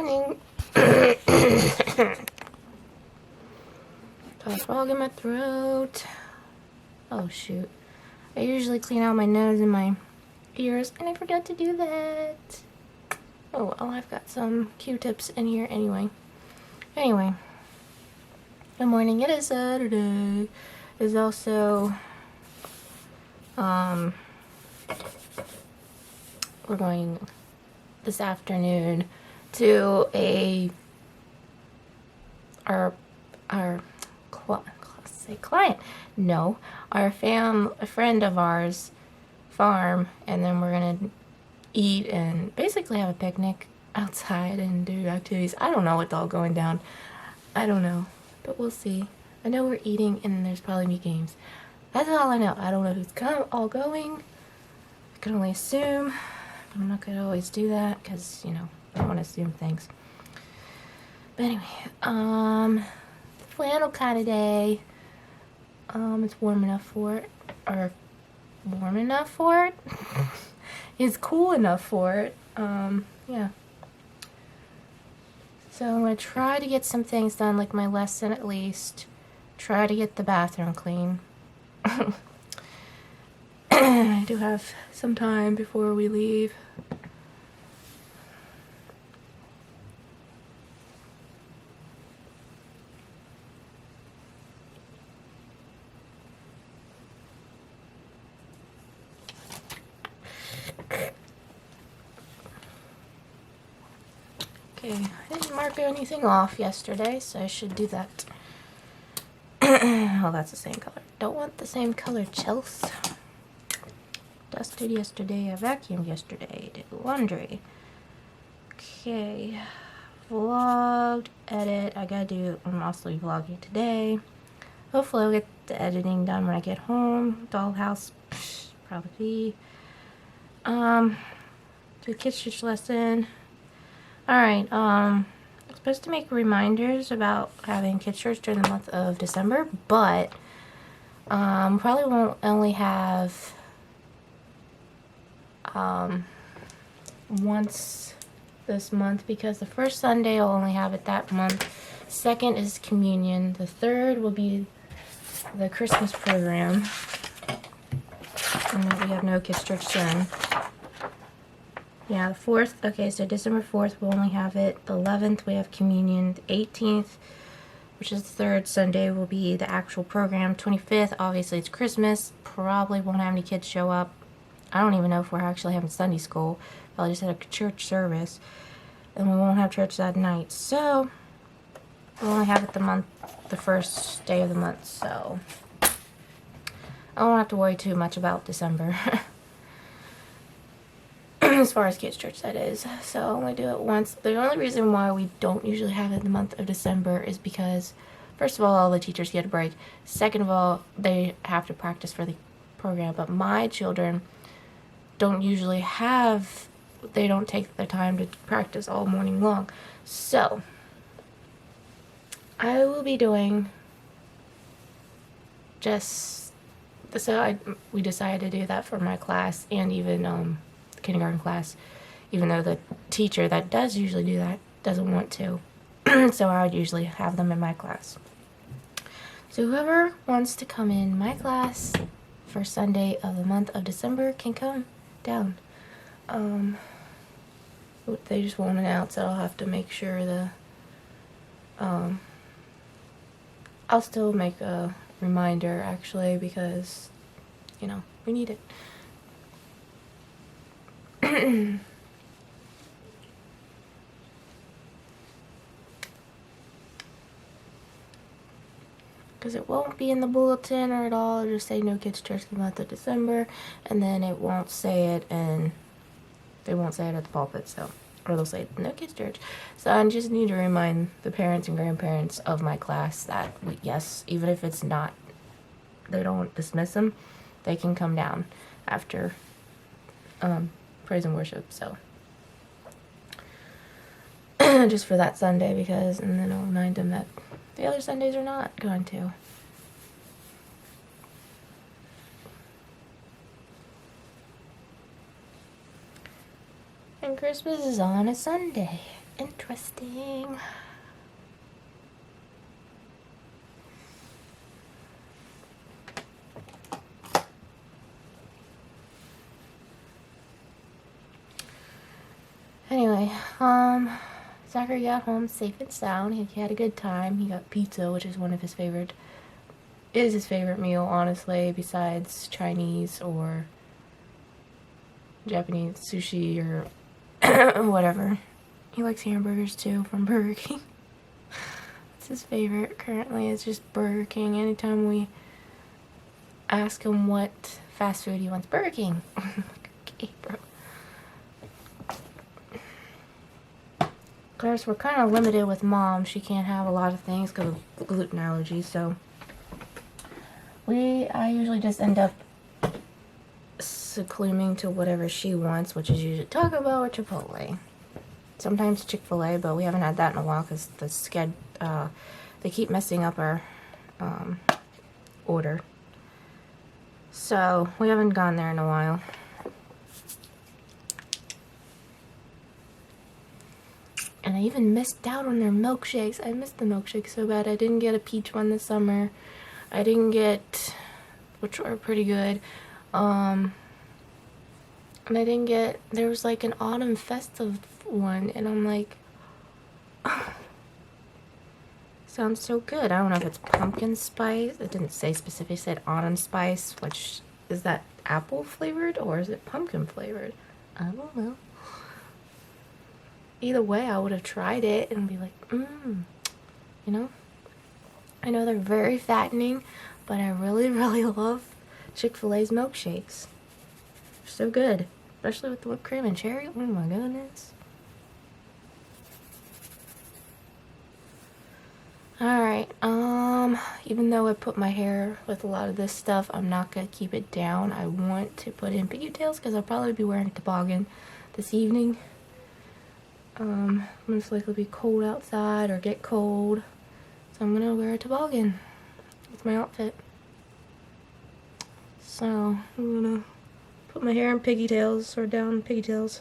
morning. Got a frog in my throat. Oh shoot. I usually clean out my nose and my ears, and I forgot to do that. Oh well, I've got some Q-tips in here anyway. Anyway. Good morning, it is Saturday. It's also, we're going this afternoon to our client, no, a friend of ours farm, and then we're gonna eat and basically have a picnic outside and do activities. I don't know what's all going down. I don't know, but we'll see. I know we're eating and there's probably be games. That's all I know. I don't know who's all going. I can only assume, but I'm not gonna always do that because, you know, I don't want to assume things. But anyway, flannel kind of day. It's warm enough for it, or warm enough for it. It's cool enough for it. Yeah. So I'm gonna try to get some things done, like my lesson at least. Try to get the bathroom clean. I do have some time before we leave. Okay, I didn't mark anything off yesterday, so I should do that. Oh, that's the same color. Don't want the same color, Chelsea. Dusted yesterday, I vacuumed yesterday, did laundry. Okay, vlogged, edit, I'm also vlogging today. Hopefully I'll get the editing done when I get home. Dollhouse, probably. Do the kids' church lesson. Alright, I'm supposed to make reminders about having kids' church during the month of December, but probably won't only have once this month, because the first Sunday I'll only have it that month. Second is communion. The third will be the Christmas program, and that we have no kids' church then. Yeah, the 4th, okay, so December 4th we'll only have it. The 11th we have communion. The 18th, which is the third Sunday, will be the actual program. 25th, obviously it's Christmas. Probably won't have any kids show up. I don't even know if we're actually having Sunday school. Probably just had a church service. And we won't have church that night. So, we'll only have it the first day of the month, so I won't have to worry too much about December. As far as kids' church, that is. So I'll only do it once. The only reason why we don't usually have it in the month of December is because, first of all the teachers get a break. Second of all, they have to practice for the program. But my children don't usually they don't take the time to practice all morning long. So I will be doing we decided to do that for my class, and even kindergarten class, even though the teacher that does usually do that doesn't want to. So I would usually have them in my class. So whoever wants to come in my class for Sunday of the month of December can come down. They just won't announce it. I'll have to make sure I'll still make a reminder, actually, because, you know, we need it. Because it won't be in the bulletin or at all. It'll just say no kids' church the month of December, and then it won't say it, and they won't say it at the pulpit, so, or they'll say no kids' church. So I just need to remind the parents and grandparents of my class that, yes, even if it's not, they don't dismiss them, they can come down after praise and worship. So just for that Sunday, and then I'll remind them that the other Sundays are not going to. And Christmas is on a Sunday. interesting. Anyway, Zachary got home safe and sound. He had a good time. He got pizza, which is his favorite meal, honestly, besides Chinese or Japanese sushi or whatever. He likes hamburgers too from Burger King. It's his favorite currently. It's just Burger King. Anytime we ask him what fast food he wants, Burger King. Okay, bro. Of course, we're kind of limited with Mom. She can't have a lot of things because of gluten allergies, so I usually just end up succumbing to whatever she wants, which is usually Taco Bell or Chipotle. Sometimes Chick-fil-A, but we haven't had that in a while because they keep messing up our order. So we haven't gone there in a while. And I even missed out on their milkshakes. I missed the milkshakes so bad. I didn't get a peach one this summer. I didn't get, which were pretty good. And I didn't get, there was like an autumn festive one, and I'm like, oh, sounds so good. I don't know if it's pumpkin spice. It didn't say specifically, it said autumn spice, which is that apple flavored or is it pumpkin flavored? I don't know. Either way, I would have tried it and be like, you know? I know they're very fattening, but I really, really love Chick-fil-A's milkshakes. They're so good, especially with the whipped cream and cherry. Oh my goodness. Alright, even though I put my hair with a lot of this stuff, I'm not going to keep it down. I want to put in pigtails because I'll probably be wearing a toboggan this evening. Most likely be cold outside or get cold. So I'm gonna wear a toboggan with my outfit. So I'm gonna put my hair in pigtails or down pigtails.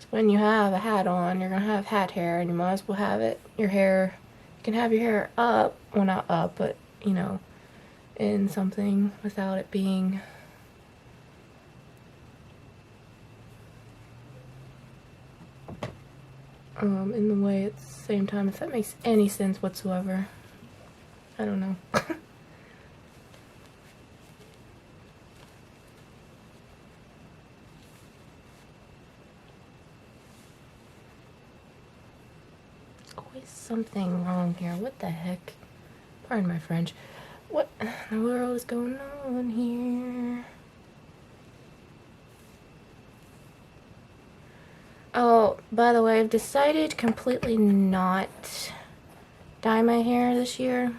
When you have a hat on, you're gonna have hat hair, and you might as well have it. Your hair, you can have your hair up, well not up, but you know, in something without it being in the way at the same time, if that makes any sense whatsoever. I don't know. Always something wrong here. What the heck? Pardon my French. What in the world is going on here? Oh, by the way, I've decided completely not dye my hair this year.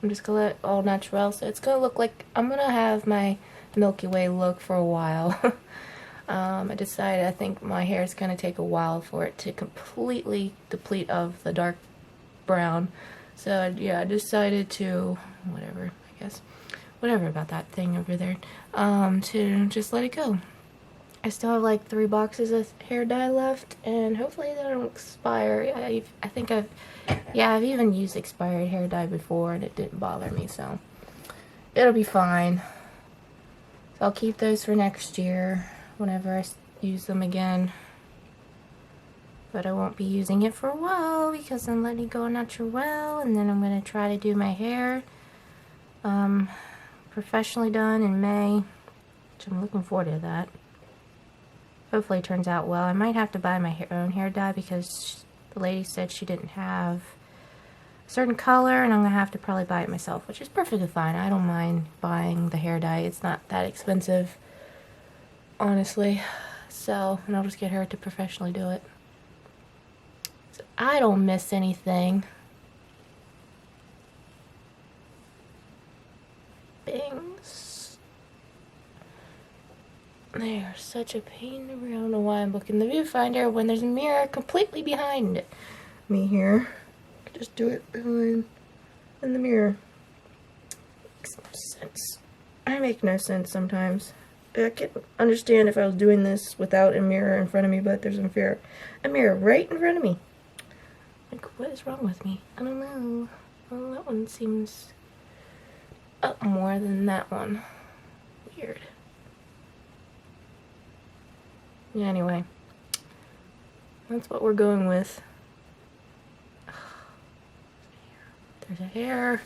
I'm just gonna let it all natural, so it's gonna look like I'm gonna have my Milky Way look for a while. I decided I think my hair is gonna take a while for it to completely deplete of the dark brown. So yeah, I decided to, whatever, I guess, whatever about that thing over there, to just let it go. I still have like 3 boxes of hair dye left, and hopefully they don't expire. I think I've even used expired hair dye before, and it didn't bother me, so it'll be fine. So I'll keep those for next year whenever I use them again. But I won't be using it for a while because I'm letting it go natural, and then I'm going to try to do my hair professionally done in May, which I'm looking forward to that. Hopefully it turns out well. I might have to buy my own hair dye because the lady said she didn't have a certain color, and I'm going to have to probably buy it myself, which is perfectly fine. I don't mind buying the hair dye. It's not that expensive, honestly. So, and I'll just get her to professionally do it. So I don't miss anything. Bangs. They are such a pain in the rear. I don't know why I'm looking in the viewfinder when there's a mirror completely behind me here. I could just do it behind in the mirror. Makes no sense. I make no sense sometimes. I can understand if I was doing this without a mirror in front of me, but there's a mirror right in front of me. Like, what is wrong with me? I don't know. Well, that one seems up more than that one. Weird. Yeah, anyway. That's what we're going with. There's a hair.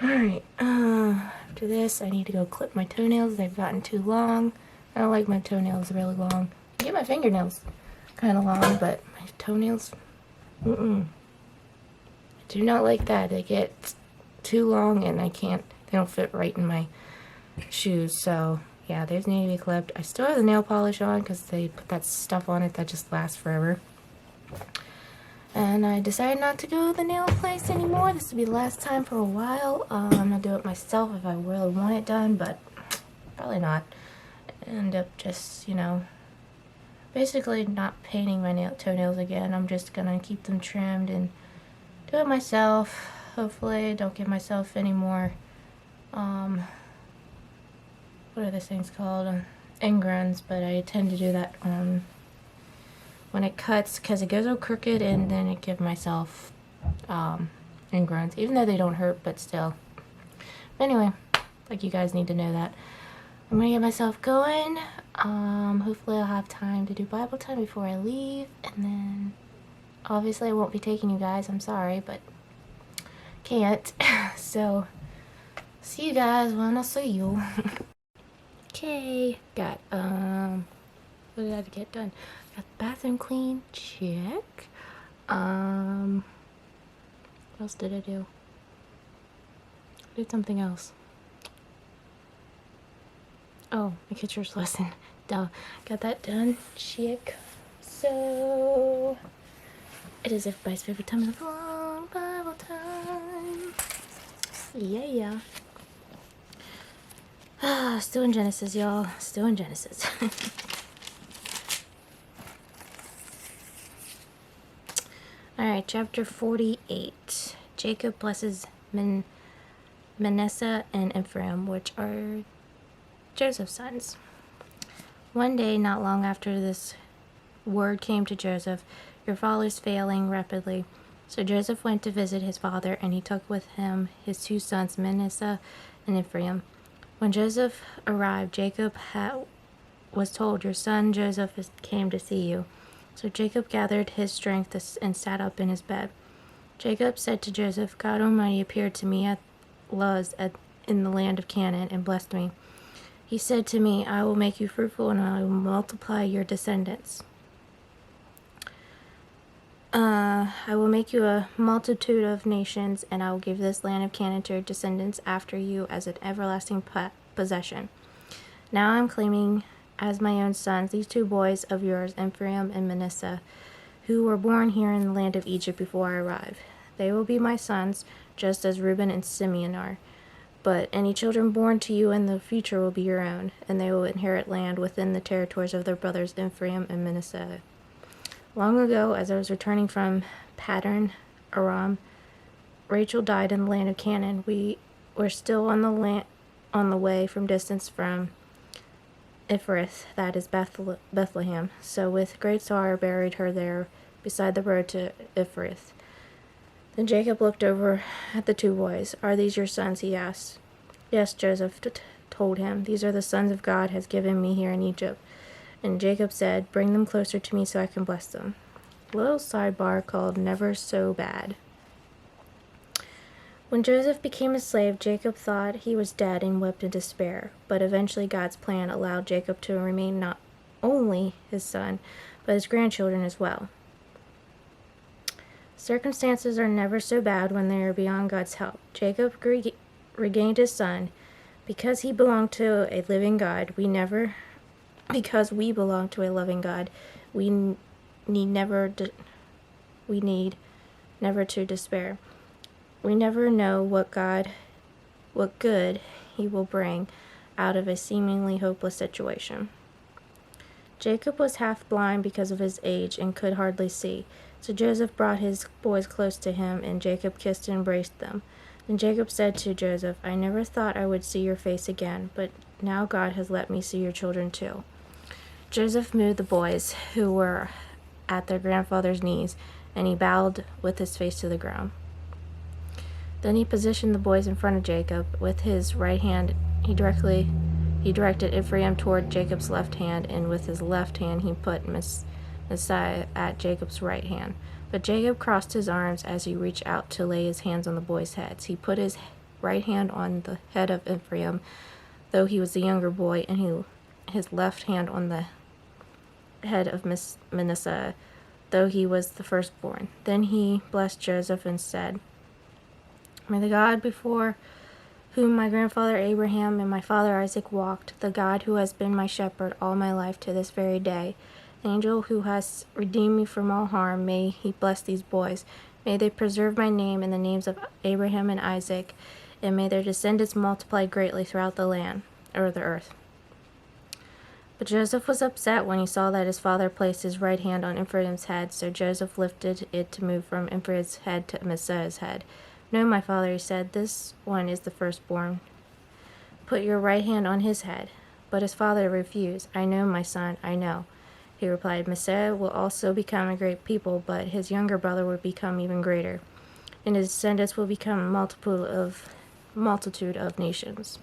Alright, after this, I need to go clip my toenails. They've gotten too long. I don't like my toenails really long. I get my fingernails kind of long, but my toenails, I do not like that. They get too long and they don't fit right in my shoes. So, yeah, those need to be clipped. I still have the nail polish on because they put that stuff on it that just lasts forever. And I decided not to go to the nail place anymore. This will be the last time for a while. I'm gonna do it myself if I really want it done, but probably not. End up just, basically not painting my toenails again. I'm just gonna keep them trimmed and do it myself. Hopefully don't give myself any more, what are these things called? Ingrons, but I tend to do that when it cuts, because it goes all crooked, and then it gives myself ingrons, even though they don't hurt, but still. Anyway, like, you guys need to know that. I'm gonna get myself going. Hopefully I'll have time to do Bible time before I leave, and then obviously I won't be taking you guys. I'm sorry, but can't. So see you guys when I see you. Okay, got what did I get done? Got the bathroom clean, check. What else did I do? I did something else. Oh, my kitcher's lesson. Duh. Got that done, check. So, it is everybody's favorite time of the vlog, Bible time. Yeah. Still in Genesis, y'all. Still in Genesis. Alright, chapter 48. Jacob blesses Manasseh and Ephraim, which are Joseph's sons. One day, not long after this, word came to Joseph, "Your father's failing rapidly." So Joseph went to visit his father, and he took with him his two sons, Manasseh and Ephraim. When Joseph arrived, Jacob was told, "Your son Joseph came to see you." So Jacob gathered his strength and sat up in his bed. Jacob said to Joseph, "God Almighty appeared to me at Luz in the land of Canaan and blessed me. He said to me, 'I will make you fruitful and I will multiply your descendants. I will make you a multitude of nations, and I will give this land of Canaan to your descendants after you as an everlasting possession.' Now I am claiming as my own sons these two boys of yours, Ephraim and Manasseh, who were born here in the land of Egypt before I arrived. They will be my sons, just as Reuben and Simeon are. But any children born to you in the future will be your own, and they will inherit land within the territories of their brothers Ephraim and Manasseh. Long ago, as I was returning from Paddan Aram, Rachel died in the land of Canaan. We were still on the way from distance from Ephrath, that is Bethlehem. So with great sorrow I buried her there beside the road to Ephrath." Then Jacob looked over at the two boys. "Are these your sons?" he asked. "Yes," Joseph told him. "These are the sons of God has given me here in Egypt." And Jacob said, "Bring them closer to me so I can bless them." A little sidebar called Never So Bad. When Joseph became a slave, Jacob thought he was dead and wept in despair. But eventually God's plan allowed Jacob to remain not only his son, but his grandchildren as well. Circumstances are never so bad when they are beyond God's help. Jacob regained his son. Because he belonged to a living God, because we belong to a loving God, we need never to despair. We never know what good he will bring, out of a seemingly hopeless situation. Jacob was half blind because of his age and could hardly see. So Joseph brought his boys close to him, and Jacob kissed and embraced them. Then Jacob said to Joseph, I never thought I would see your face again, but now God has let me see your children too. Joseph moved the boys, who were at their grandfather's knees, and he bowed with his face to the ground. Then he positioned the boys in front of Jacob. With his right hand, he directed Ephraim toward Jacob's left hand, and with his left hand he put Messiah at Jacob's right hand. But Jacob crossed his arms as he reached out to lay his hands on the boys' heads. He put his right hand on the head of Ephraim, though he was the younger boy, and his left hand on the head of Manasseh, though he was the firstborn. Then he blessed Joseph and said, May the God before whom my grandfather Abraham and my father Isaac walked, the God who has been my shepherd all my life to this very day, the angel who has redeemed me from all harm, may he bless these boys. May they preserve my name and the names of Abraham and Isaac, and may their descendants multiply greatly throughout the land, or the earth. But Joseph was upset when he saw that his father placed his right hand on Ephraim's head, so Joseph lifted it to move from Ephraim's head to Manasseh's head. No, my father, he said, this one is the firstborn. Put your right hand on his head. But his father refused. I know, my son, I know. He replied, Messiah will also become a great people, but his younger brother will become even greater, and his descendants will become a multitude of nations.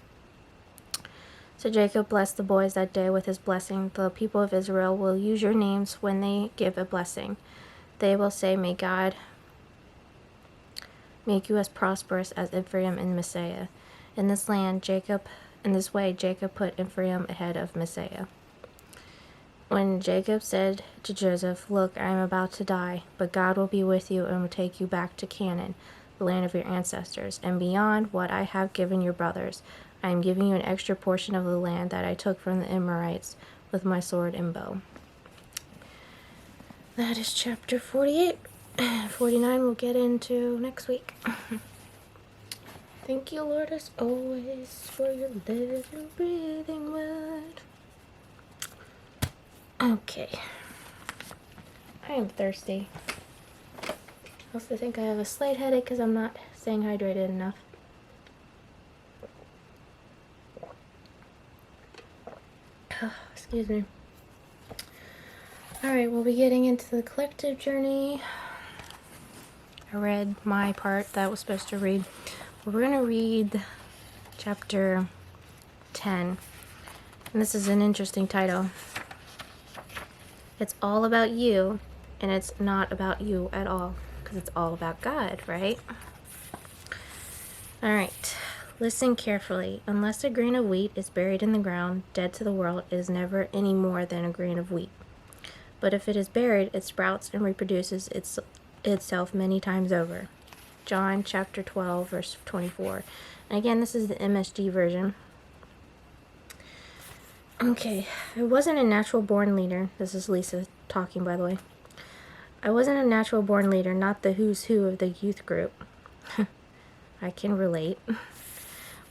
So Jacob blessed the boys that day with his blessing. The people of Israel will use your names when they give a blessing. They will say, May God make you as prosperous as Ephraim and Manasseh. In this way, Jacob put Ephraim ahead of Manasseh. When Jacob said to Joseph, Look, I am about to die, but God will be with you and will take you back to Canaan, the land of your ancestors, and beyond what I have given your brothers. I am giving you an extra portion of the land that I took from the Amorites with my sword and bow. That is chapter 48. 49 we'll get into next week. Thank you, Lord, as always, for your living, breathing word. Okay. I am thirsty. I also think I have a slight headache because I'm not staying hydrated enough. Excuse me. Alright, we'll be getting into the collective journey. I read my part that I was supposed to read. We're going to read chapter 10. And this is an interesting title. It's all about you, and it's not about you at all, because it's all about God, right? Alright, listen carefully. Unless a grain of wheat is buried in the ground, dead to the world, it is never any more than a grain of wheat. But if it is buried, it sprouts and reproduces itself many times over. John chapter 12, verse 24. And again, this is the MSG version. Okay, I wasn't a natural born leader. This is Lisa talking, by the way. I wasn't a natural born leader, not the who's who of the youth group. I can relate.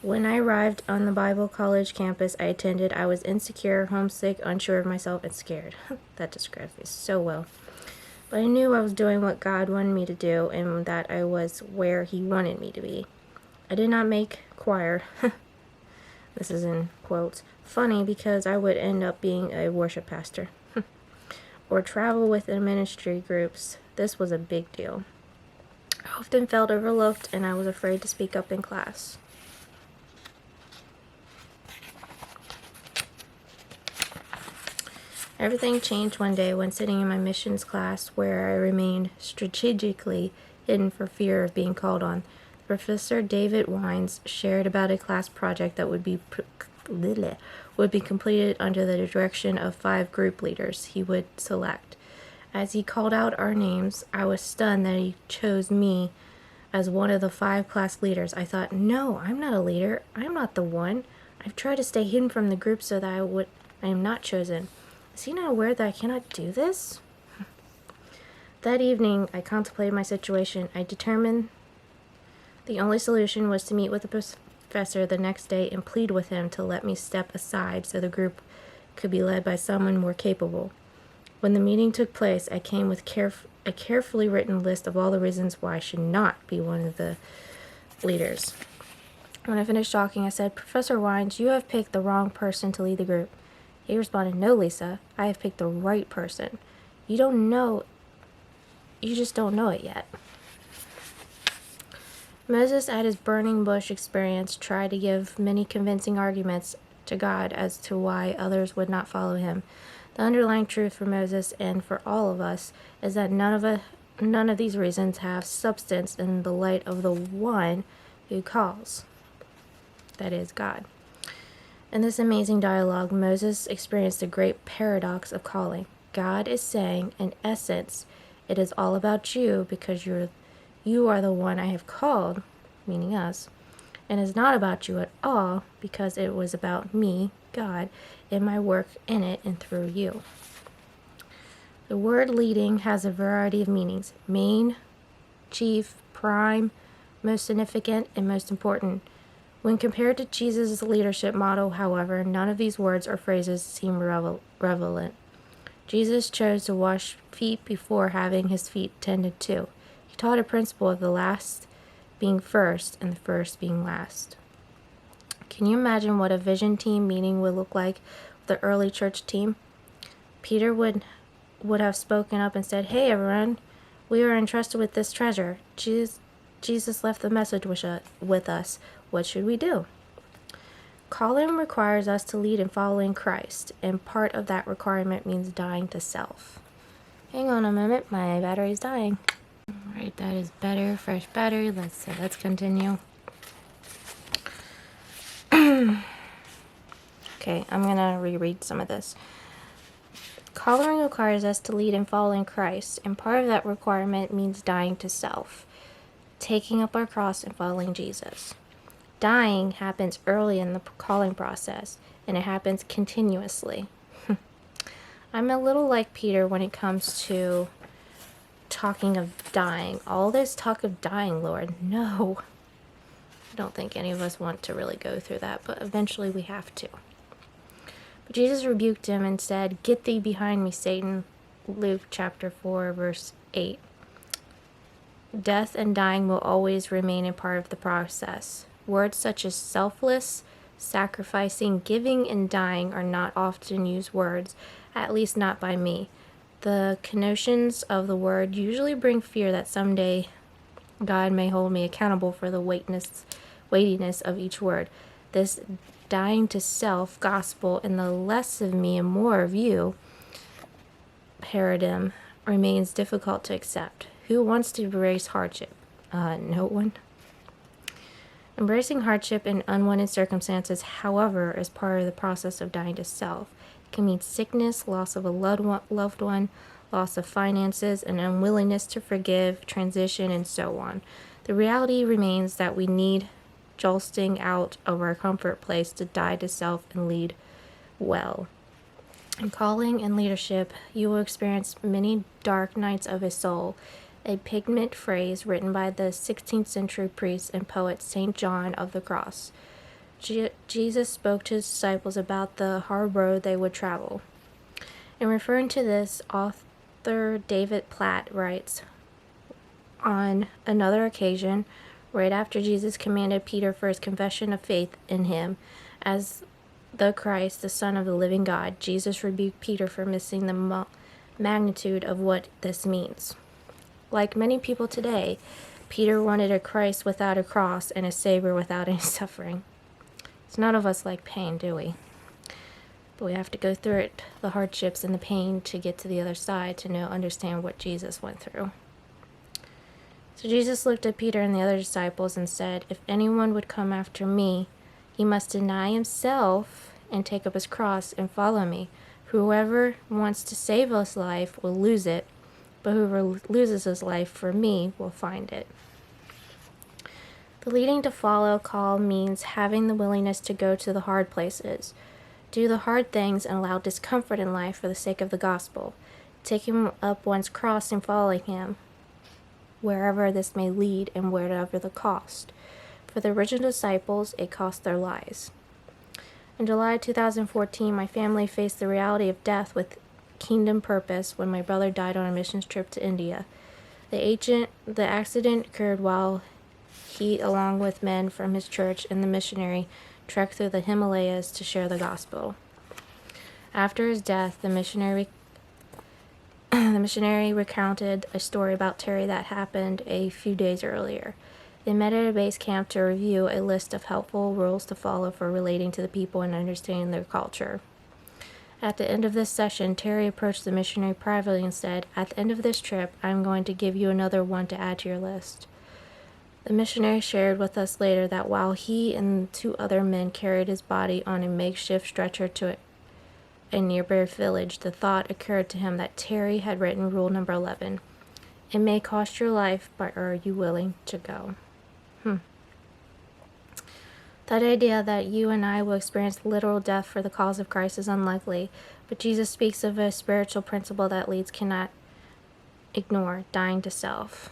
When I arrived on the Bible college campus I attended, I was insecure, homesick, unsure of myself, and scared. That describes me so well. But I knew I was doing what God wanted me to do and that I was where He wanted me to be. I did not make choir. This is in quotes. Funny, because I would end up being a worship pastor. Or travel with the ministry groups. This was a big deal. I often felt overlooked and I was afraid to speak up in class. Everything changed one day when sitting in my missions class, where I remained strategically hidden for fear of being called on. Professor David Wines shared about a class project that would be completed under the direction of 5 group leaders he would select. As he called out our names, I was stunned that he chose me as one of the 5 class leaders. I thought, no, I'm not a leader. I'm not the one. I've tried to stay hidden from the group so that I am not chosen. Is he not aware that I cannot do this? That evening, I contemplated my situation. I determined the only solution was to meet with the professor the next day and plead with him to let me step aside so the group could be led by someone more capable. When the meeting took place, I came with a carefully written list of all the reasons why I should not be one of the leaders. When I finished talking, I said, "Professor Wines, you have picked the wrong person to lead the group." He responded, "No, Lisa, I have picked the right person. You just don't know it yet." Moses, at his burning bush experience, tried to give many convincing arguments to God as to why others would not follow him. The underlying truth for Moses and for all of us is that none of these reasons have substance in the light of the one who calls. That is God. In this amazing dialogue, Moses experienced a great paradox of calling. God is saying, in essence, it is all about you because you are the one I have called, meaning us, and it's not about you at all because it was about me, God, and my work in it and through you. The word leading has a variety of meanings: main, chief, prime, most significant, and most important. When compared to Jesus' leadership model, however, none of these words or phrases seem relevant. Jesus chose to wash feet before having his feet tended to. He taught a principle of the last being first and the first being last. Can you imagine what a vision team meeting would look like with the early church team? Peter would have spoken up and said, "Hey everyone, we are entrusted with this treasure. Jesus left the message with us. What should we do?" Calling requires us to lead in following Christ, and part of that requirement means dying to self. Hang on a moment, my battery's dying. Alright, that is better, fresh battery. Let's continue. Okay, I'm gonna reread some of this. Calling requires us to lead in following Christ, and part of that requirement means dying to self, taking up our cross and following Jesus. Dying happens early in the calling process, and it happens continuously. I'm a little like Peter when it comes to talking of dying. All this talk of dying, Lord, no. I don't think any of us want to really go through that, but eventually we have to. But Jesus rebuked him and said, "Get thee behind me, Satan." Luke chapter 4, verse 8. Death and dying will always remain a part of the process. Words such as selfless, sacrificing, giving, and dying are not often used words, at least not by me. The connotations of the word usually bring fear that someday God may hold me accountable for the weightiness of each word. This dying to self gospel and the less of me and more of you paradigm remains difficult to accept. Who wants to embrace hardship? No one. Embracing hardship and unwanted circumstances, however, is part of the process of dying to self. It can mean sickness, loss of a loved one, loss of finances, an unwillingness to forgive, transition, and so on. The reality remains that we need jolting out of our comfort place to die to self and lead well. In calling and leadership, you will experience many dark nights of his soul, a pigment phrase written by the 16th century priest and poet St. John of the Cross. Jesus spoke to his disciples about the hard road they would travel. In referring to this, author David Platt writes, on another occasion, right after Jesus commanded Peter for his confession of faith in him as the Christ, the Son of the living God, Jesus rebuked Peter for missing the magnitude of what this means. Like many people today, Peter wanted a Christ without a cross and a Savior without any suffering. So none of us like pain, do we? But we have to go through it, the hardships and the pain, to get to the other side, to understand what Jesus went through. So Jesus looked at Peter and the other disciples and said, "If anyone would come after me, he must deny himself and take up his cross and follow me. Whoever wants to save his life will lose it, but whoever loses his life for me will find it." The leading to follow call means having the willingness to go to the hard places, do the hard things, and allow discomfort in life for the sake of the gospel, taking up one's cross and following him, wherever this may lead and wherever the cost. For the original disciples, it cost their lives. In July 2014, my family faced the reality of death with kingdom purpose when my brother died on a missions trip to India. The accident occurred while he, along with men from his church and the missionary, trekked through the Himalayas to share the gospel. After his death, the missionary recounted a story about Terry that happened a few days earlier. They met at a base camp to review a list of helpful rules to follow for relating to the people and understanding their culture. At the end of this session, Terry approached the missionary privately and said, "At the end of this trip, I'm going to give you another one to add to your list." The missionary shared with us later that while he and 2 other men carried his body on a makeshift stretcher to a nearby village, the thought occurred to him that Terry had written rule number 11. It may cost your life, but are you willing to go? That idea that you and I will experience literal death for the cause of Christ is unlikely, but Jesus speaks of a spiritual principle that leaders cannot ignore, dying to self.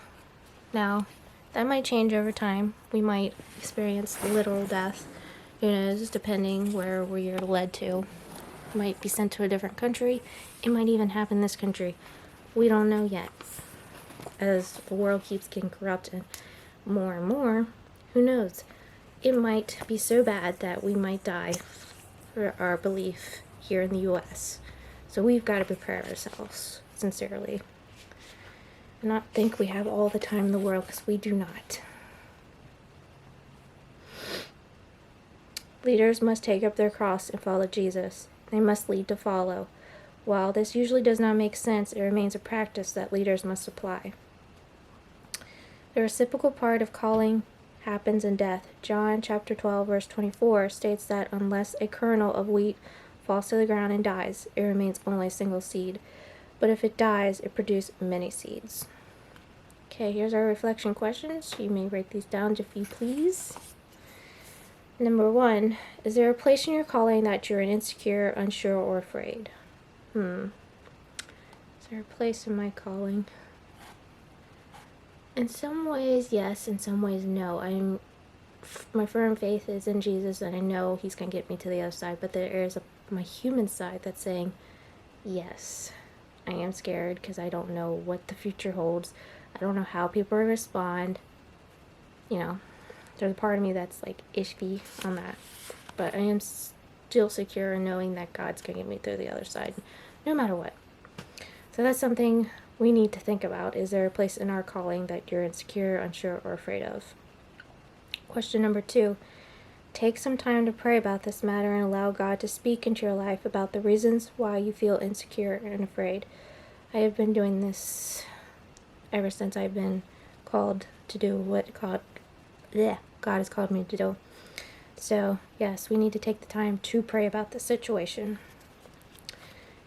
Now, that might change over time. We might experience literal death, who knows, depending where we are led to. Might be sent to a different country. It might even happen in this country. We don't know yet. As the world keeps getting corrupted more and more, who knows? It might be so bad that we might die for our belief here in the U.S. So we've got to prepare ourselves, sincerely. And not think we have all the time in the world, because we do not. Leaders must take up their cross and follow Jesus. They must lead to follow. While this usually does not make sense, it remains a practice that leaders must apply. The reciprocal part of calling happens in death. John chapter 12 verse 24 states that unless a kernel of wheat falls to the ground and dies, it remains only a single seed. But if it dies, it produces many seeds. Okay, here's our reflection questions. You may write these down if you please. Number 1, is there a place in your calling that you're insecure, unsure, or afraid? Is there a place in my calling? In some ways, yes. In some ways, no. My firm faith is in Jesus, and I know He's going to get me to the other side. But there is my human side that's saying, yes, I am scared because I don't know what the future holds. I don't know how people will respond. There's a part of me that's like iffy on that. But I am still secure in knowing that God's going to get me through the other side, no matter what. So that's something we need to think about. Is there a place in our calling that you're insecure, unsure, or afraid of? Question number 2. Take some time to pray about this matter and allow God to speak into your life about the reasons why you feel insecure and afraid. I have been doing this ever since I've been called to do what God has called me to do. So, yes, we need to take the time to pray about this situation.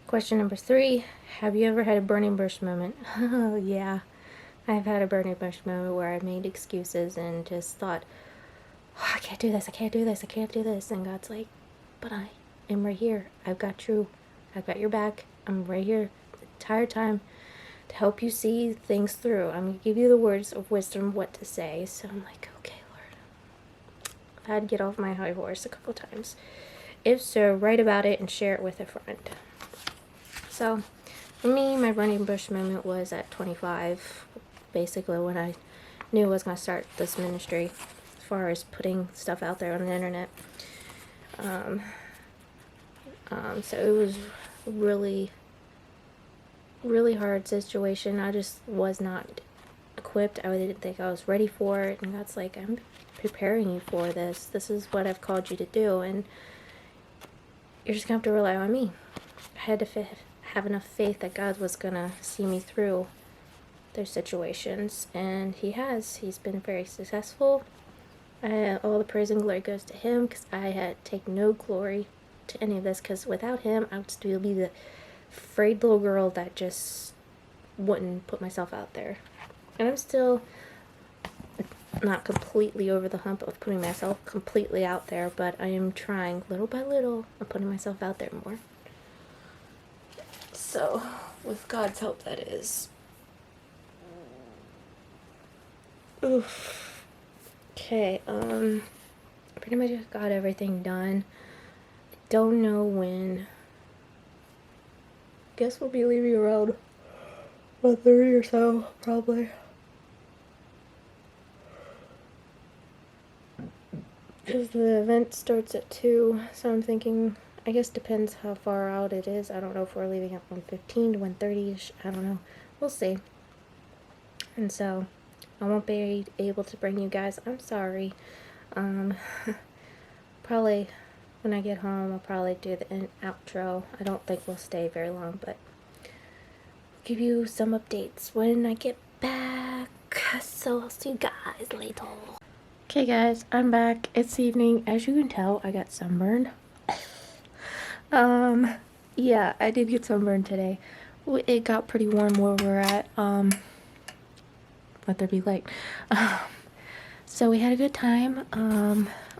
Question number 3, have you ever had a burning bush moment? Oh, yeah. I've had a burning bush moment where I made excuses and just thought, I can't do this, I can't do this, I can't do this. And God's like, but I am right here. I've got you. I've got your back. I'm right here the entire time to help you see things through. I'm going to give you the words of wisdom, what to say. So I'm like, okay, Lord. I've had to get off my high horse a couple times. If so, write about it and share it with a friend. So, for me, my burning bush moment was at 25, basically when I knew I was going to start this ministry, as far as putting stuff out there on the internet. So it was really, really hard situation. I just was not equipped. I didn't think I was ready for it, and God's like, I'm preparing you for this. This is what I've called you to do, and you're just going to have to rely on me. I had to have enough faith that God was going to see me through those situations, and He has. He's been very successful. All the praise and glory goes to Him, because I had taken no glory to any of this, because without Him, I would still be the afraid little girl that just wouldn't put myself out there. And I'm still not completely over the hump of putting myself completely out there, but I am trying little by little of putting myself out there more. So, with God's help, that is. Oof. Okay. Okay, pretty much just got everything done. Don't know when. Guess we'll be leaving around 1:30 or so, probably. Because the event starts at 2, so I'm thinking, I guess depends how far out it is. I don't know if we're leaving at 1:15 to 1:30ish. I don't know. We'll see. And so, I won't be able to bring you guys. I'm sorry. Probably when I get home, I'll probably do the outro. I don't think we'll stay very long, but give you some updates when I get back. So I'll see you guys later. Okay guys, I'm back. It's evening. As you can tell, I got sunburned. Yeah, I did get sunburned today. It got pretty warm where we're at. Let there be light. So we had a good time.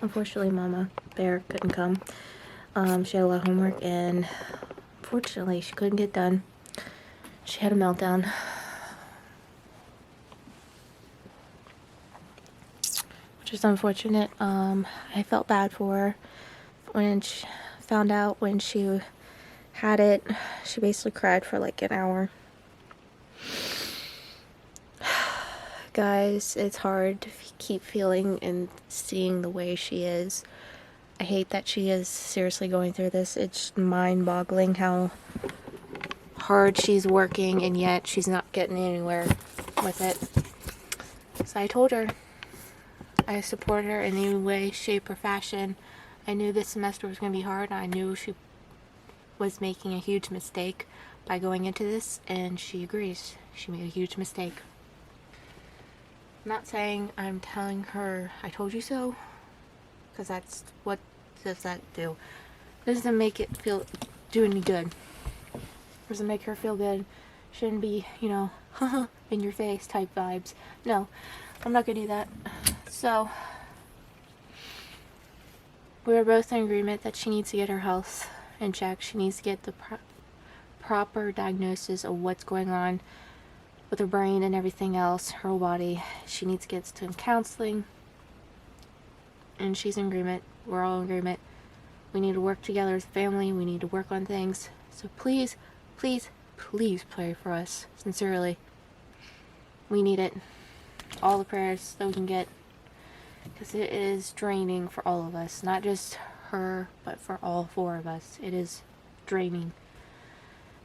Unfortunately, Mama Bear couldn't come. She had a lot of homework, and unfortunately, she couldn't get done. She had a meltdown. Which is unfortunate. I felt bad for her when she found out when she had it. She basically cried for like an hour. Guys, it's hard to keep feeling and seeing the way she is. I hate that she is seriously going through this. It's mind-boggling how hard she's working and yet she's not getting anywhere with it. So I told her I support her in any way, shape, or fashion. I knew this semester was going to be hard. I knew she was making a huge mistake by going into this, and she agrees. She made a huge mistake. I'm not saying I'm telling her I told you so, because that's what does that do? It doesn't make it do any good. It doesn't make her feel good. Shouldn't be, you know, in your face type vibes. No, I'm not gonna do that. So we're both in agreement that she needs to get her health in check. She needs to get the proper diagnosis of what's going on with her brain and everything else, her whole body. She needs to get some counseling, and she's in agreement. We're all in agreement. We need to work together as a family. We need to work on things. So please, please, please pray for us. Sincerely. We need it. All the prayers that we can get. Because it is draining for all of us. Not just her, but for all 4 of us. It is draining.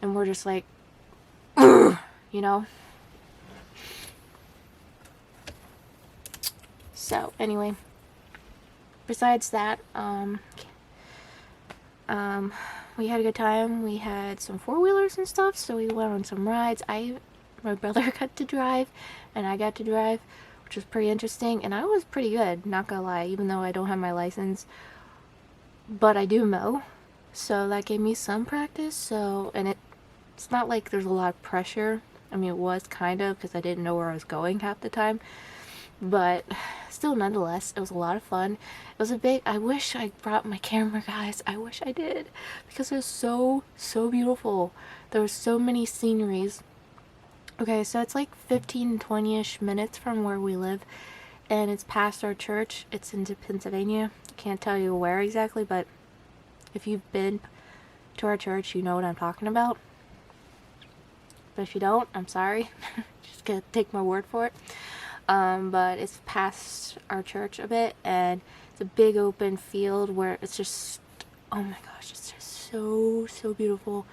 And we're just like, you know? So, anyway. Besides that, we had a good time. We had some 4-wheelers and stuff, so we went on some rides. My brother got to drive, and I got to drive, which was pretty interesting, and I was pretty good, not gonna lie, even though I don't have my license, but I do mow, so that gave me some practice. So, and it's not like there's a lot of pressure. I mean, it was kind of, because I didn't know where I was going half the time. But still, nonetheless, it was a lot of fun. It was I wish I brought my camera, guys. I wish I did. Because it was so, so beautiful. There were so many sceneries. Okay, so it's like 15, 20-ish minutes from where we live. And it's past our church. It's into Pennsylvania. Can't tell you where exactly, but if you've been to our church, you know what I'm talking about. But if you don't, I'm sorry. Just gonna take my word for it. But it's past our church a bit, and it's a big open field where it's just, oh my gosh, it's just so, so beautiful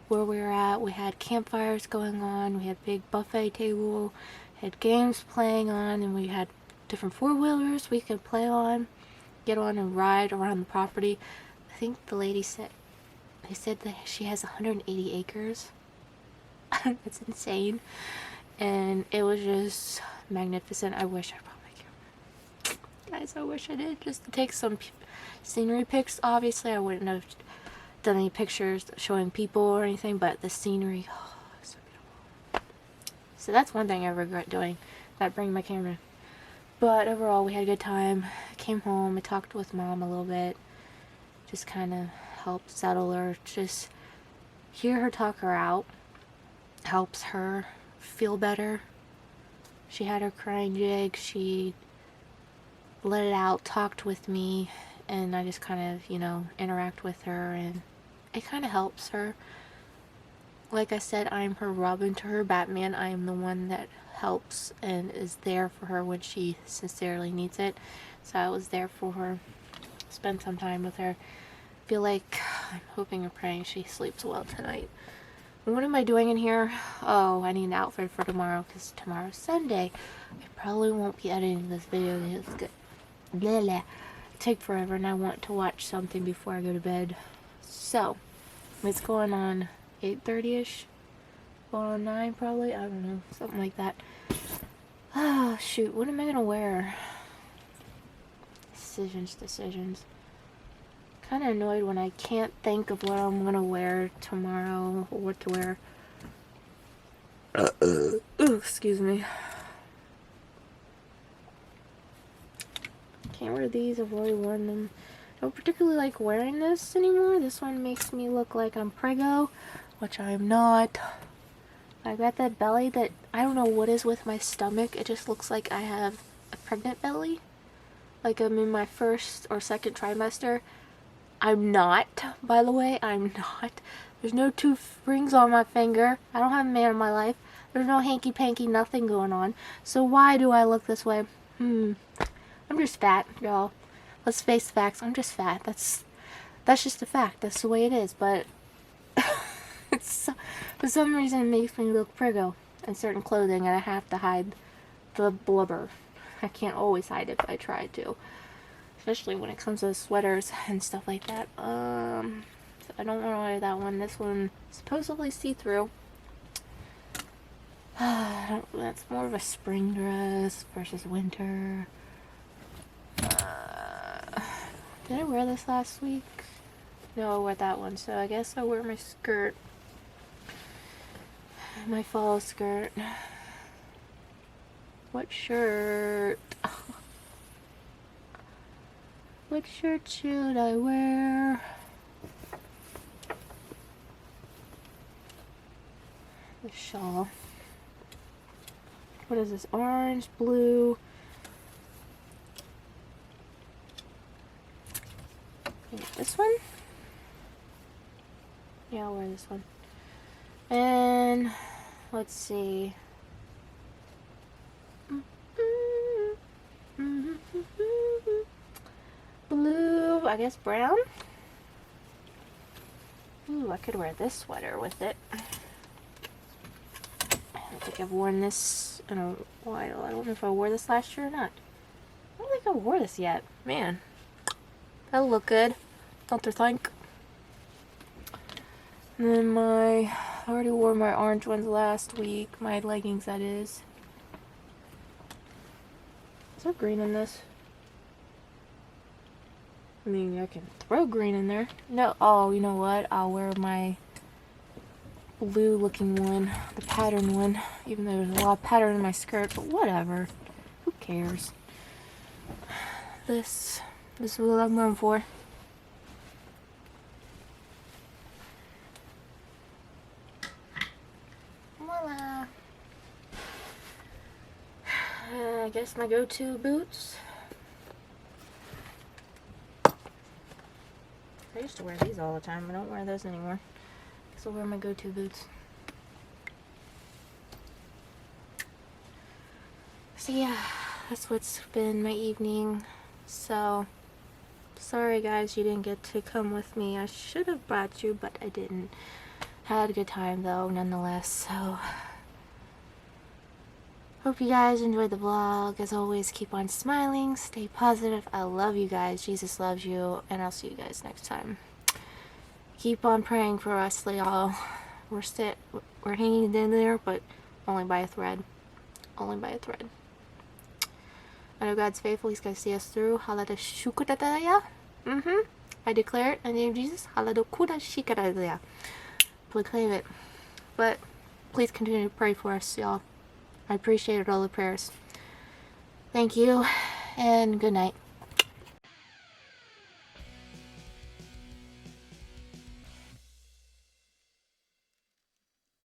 where we were at. We had campfires going on, we had a big buffet table, had games playing on, and we had different 4-wheelers we could play on, get on and ride around the property. I think the lady said, they said that she has 180 acres. That's insane. And it was just magnificent. I wish I brought my camera. Guys, I wish I did, just to take some scenery pics. Obviously, I wouldn't have done any pictures showing people or anything, but the scenery, oh, so beautiful. So that's one thing I regret doing, not bringing my camera. But overall, we had a good time. I came home, I talked with Mom a little bit, just kind of helped settle her, just hear her talk her out, helps her feel better. She had her crying jig. She let it out, talked with me, and I just kind of, you know, interact with her, and it kind of helps her. Like I said, I'm her Robin to her Batman. I am the one that helps and is there for her when she sincerely needs it. So I was there for her, spent some time with her. Feel like, I'm hoping and praying she sleeps well tonight. What am I doing in here? Oh, I need an outfit for tomorrow because tomorrow's Sunday. I probably won't be editing this video. It's good. Blah, blah. Take forever, and I want to watch something before I go to bed. So, it's going on 8:30ish. Going on 9 probably. I don't know, something like that. Oh shoot, what am I gonna wear? Decisions. Kind of annoyed when I can't think of what I'm gonna wear tomorrow or what to wear. Ooh, excuse me. Can't wear these. I've already worn them. I don't particularly like wearing this anymore. This one makes me look like I'm preggo, which I'm not. I got that belly that I don't know what is with my stomach. It just looks like I have a pregnant belly. Like I'm in my first or second trimester. I'm not, by the way. I'm not. There's no 2 rings on my finger. I don't have a man in my life. There's no hanky-panky, nothing going on. So why do I look this way? I'm just fat, y'all. Let's face the facts. I'm just fat. That's just a fact. That's the way it is. But it's, for some reason, it makes me look preggo in certain clothing, and I have to hide the blubber. I can't always hide it, but I try to. Especially when it comes to sweaters and stuff like that. So I don't want to wear that one. This one supposedly see-through. That's more of a spring dress versus winter. Did I wear this last week? No, I wore that one. So I guess I'll wear my skirt. My fall skirt. What shirt? What shirt should I wear? The shawl. What is this? Orange, blue. This one? Yeah, I'll wear this one. And let's see. Blue, I guess brown. Ooh, I could wear this sweater with it. I don't think I've worn this in a while. I don't know if I wore this last year or not. I don't think I wore this yet. Man, that'll look good. Don't you think? And then I already wore my orange ones last week. My leggings, that is. Is there green in this? I mean, I can throw green in there. No, oh, you know what? I'll wear my blue looking one, the pattern one, even though there's a lot of pattern in my skirt, but whatever. Who cares? This is what I'm going for. Voila. I guess my go-to boots. I used to wear these all the time. I don't wear those anymore. So I'll wear my go-to boots. So yeah, that's what's been my evening. So, sorry guys you didn't get to come with me. I should have brought you, but I didn't. Had a good time though, nonetheless. So, hope you guys enjoyed the vlog. As always, keep on smiling, stay positive. I love you guys. Jesus loves you, and I'll see you guys next time. Keep on praying for us, y'all. We're hanging in there, but only by a thread. Only by a thread. I know God's faithful. He's going to see us through. Hallelujah. I declare it in the name of Jesus. Hallelujah. Proclaim it. But please continue to pray for us, y'all. I appreciated all the prayers. Thank you, and good night.